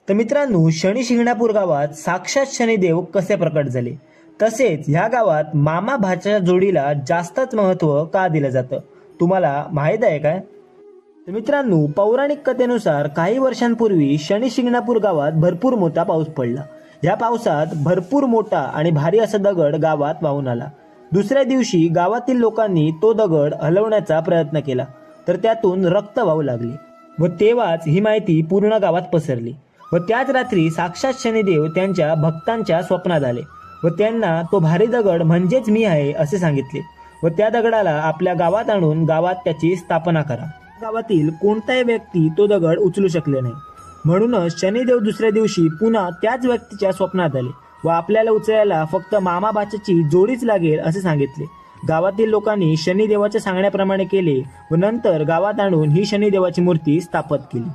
तर मित्रांनो, शनी शिंगणापूर गावात साक्षात शनिदेव कसे प्रकट झाले, तसेच ह्या गावात मामा भाच्या जोडीला जास्तच महत्त्व का दिलं जातं, तुम्हाला माहीत आहे काय? तर मित्रांनो, पौराणिक कथेनुसार काही वर्षांपूर्वी शनी शिंगणापूर गावात भरपूर मोठा पाऊस पडला। या पावसात भरपूर मोठा आणि भारी असा दगड गावात वाहून आला। दुसऱ्या दिवशी गावातील लोकांनी तो दगड हलवण्याचा प्रयत्न केला, तर त्यातून रक्त वाहू लागले व तेव्हाच ही माहिती पूर्ण गावात पसरली व त्याच रात्री साक्षात शनिदेव त्यांच्या भक्तांच्या स्वप्नात आले व त्यांना तो भारी दगड म्हणजेच मी आहे असे सांगितले व त्या दगडाला आपल्या गावात आणून गावात त्याची स्थापना करा। गावातील कोणताही व्यक्ती तो दगड उचलू शकले नाही, म्हणूनच शनिदेव दुसऱ्या दिवशी पुन्हा त्याच व्यक्तीच्या स्वप्नात आले व आपल्याला उचलायला फक्त मामा भाच्याची जोडीच लागेल असे सांगितले। गावातील लोकांनी शनिदेवाच्या सांगण्याप्रमाणे केले व नंतर गावात आणून ही शनिदेवाची मूर्ती स्थापित केली।